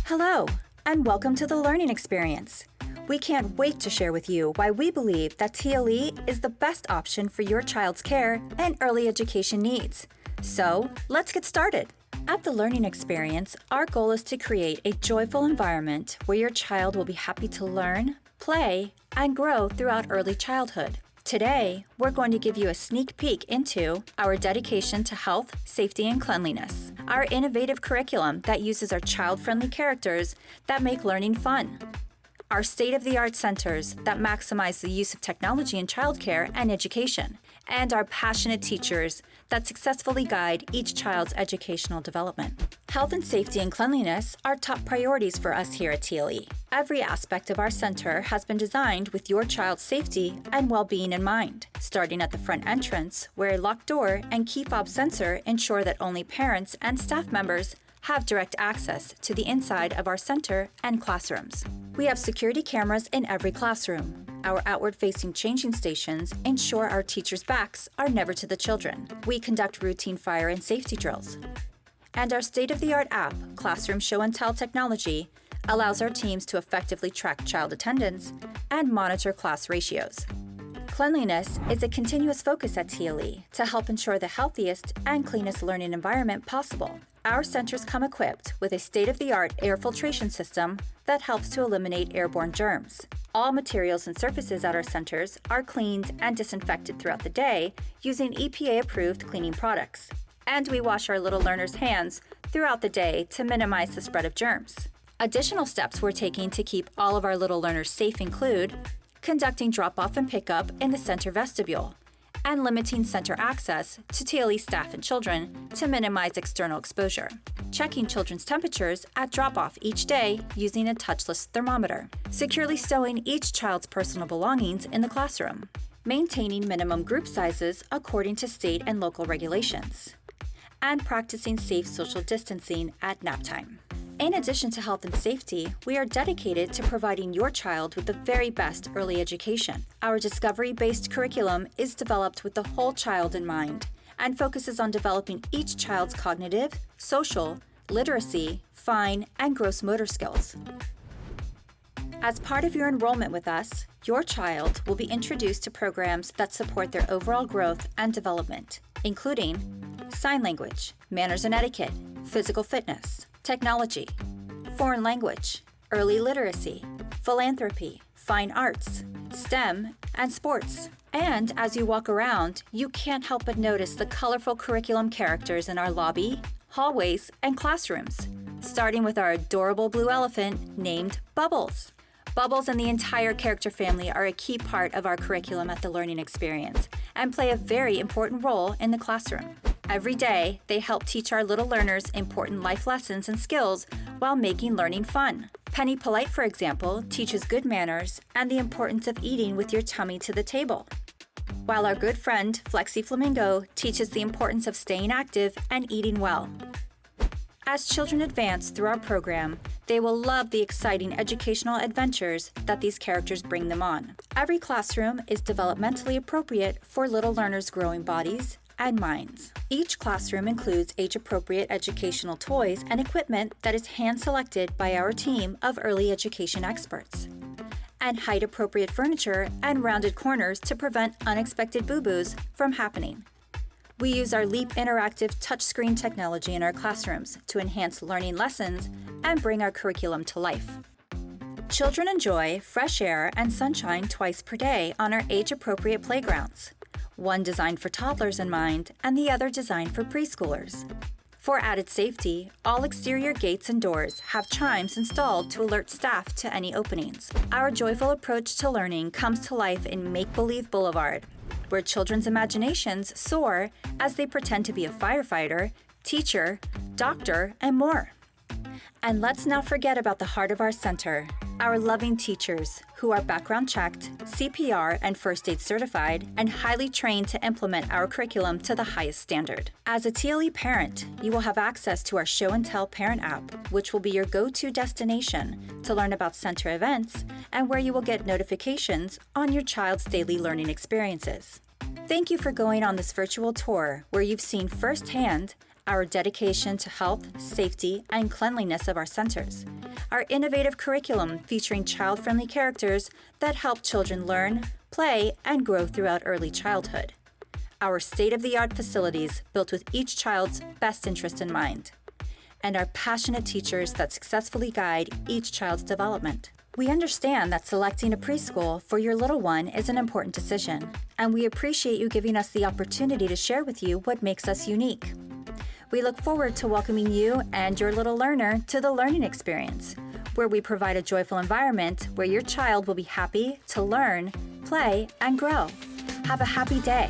Hello, and welcome to the learning experience. We can't wait to share with you why we believe that TLE is the best option for your child's care and early education needs. So, let's get started. At the Learning Experience, our goal is to create a joyful environment where your child will be happy to learn, play, and grow throughout early childhood. Today, we're going to give you a sneak peek into our dedication to health, safety, and cleanliness, our innovative curriculum that uses our child-friendly characters that make learning fun, our state-of-the-art centers that maximize the use of technology in childcare and education, and our passionate teachers that successfully guide each child's educational development. Health and safety and cleanliness are top priorities for us here at TLE. Every aspect of our center has been designed with your child's safety and well-being in mind, starting at the front entrance, where a locked door and key fob sensor ensure that only parents and staff members have direct access to the inside of our center and classrooms. We have security cameras in every classroom. Our outward-facing changing stations ensure our teachers' backs are never to the children. We conduct routine fire and safety drills. And our state-of-the-art app, Classroom Show and Tell technology, allows our teams to effectively track child attendance and monitor class ratios. Cleanliness is a continuous focus at TLE to help ensure the healthiest and cleanest learning environment possible. Our centers come equipped with a state-of-the-art air filtration system that helps to eliminate airborne germs. All materials and surfaces at our centers are cleaned and disinfected throughout the day using EPA-approved cleaning products. And we wash our little learners' hands throughout the day to minimize the spread of germs. Additional steps we're taking to keep all of our little learners safe include conducting drop-off and pickup in the center vestibule, and limiting center access to TLE staff and children to minimize external exposure. Checking children's temperatures at drop-off each day using a touchless thermometer. Securely stowing each child's personal belongings in the classroom. Maintaining minimum group sizes according to state and local regulations. And practicing safe social distancing at nap time. In addition to health and safety, we are dedicated to providing your child with the very best early education. Our discovery-based curriculum is developed with the whole child in mind and focuses on developing each child's cognitive, social, literacy, fine, and gross motor skills. As part of your enrollment with us, your child will be introduced to programs that support their overall growth and development, including sign language, manners and etiquette, physical fitness, technology, foreign language, early literacy, philanthropy, fine arts, STEM, and sports. And as you walk around, you can't help but notice the colorful curriculum characters in our lobby, hallways, and classrooms, starting with our adorable blue elephant named Bubbles. Bubbles and the entire character family are a key part of our curriculum at the Learning Experience and play a very important role in the classroom. Every day, they help teach our little learners important life lessons and skills while making learning fun. Penny Polite, for example, teaches good manners and the importance of eating with your tummy to the table, while our good friend Flexi Flamingo teaches the importance of staying active and eating well. As children advance through our program, they will love the exciting educational adventures that these characters bring them on. Every classroom is developmentally appropriate for little learners' growing bodies and minds. Each classroom includes age-appropriate educational toys and equipment that is hand-selected by our team of early education experts, and height-appropriate furniture and rounded corners to prevent unexpected boo-boos from happening. We use our Leap interactive touchscreen technology in our classrooms to enhance learning lessons and bring our curriculum to life. Children enjoy fresh air and sunshine twice per day on our age-appropriate playgrounds, one designed for toddlers in mind and the other designed for preschoolers. For added safety, all exterior gates and doors have chimes installed to alert staff to any openings. Our joyful approach to learning comes to life in Make-Believe Boulevard, where children's imaginations soar as they pretend to be a firefighter, teacher, doctor, and more. And let's not forget about the heart of our center, our loving teachers, who are background checked, CPR and first aid certified, and highly trained to implement our curriculum to the highest standard. As a TLE parent, you will have access to our Show and Tell parent app, which will be your go-to destination to learn about center events and where you will get notifications on your child's daily learning experiences. Thank you for going on this virtual tour where you've seen firsthand our dedication to health, safety, and cleanliness of our centers, our innovative curriculum featuring child-friendly characters that help children learn, play, and grow throughout early childhood. Our state-of-the-art facilities built with each child's best interest in mind. And our passionate teachers that successfully guide each child's development. We understand that selecting a preschool for your little one is an important decision, and we appreciate you giving us the opportunity to share with you what makes us unique. We look forward to welcoming you and your little learner to the learning experience, where we provide a joyful environment where your child will be happy to learn, play, and grow. Have a happy day.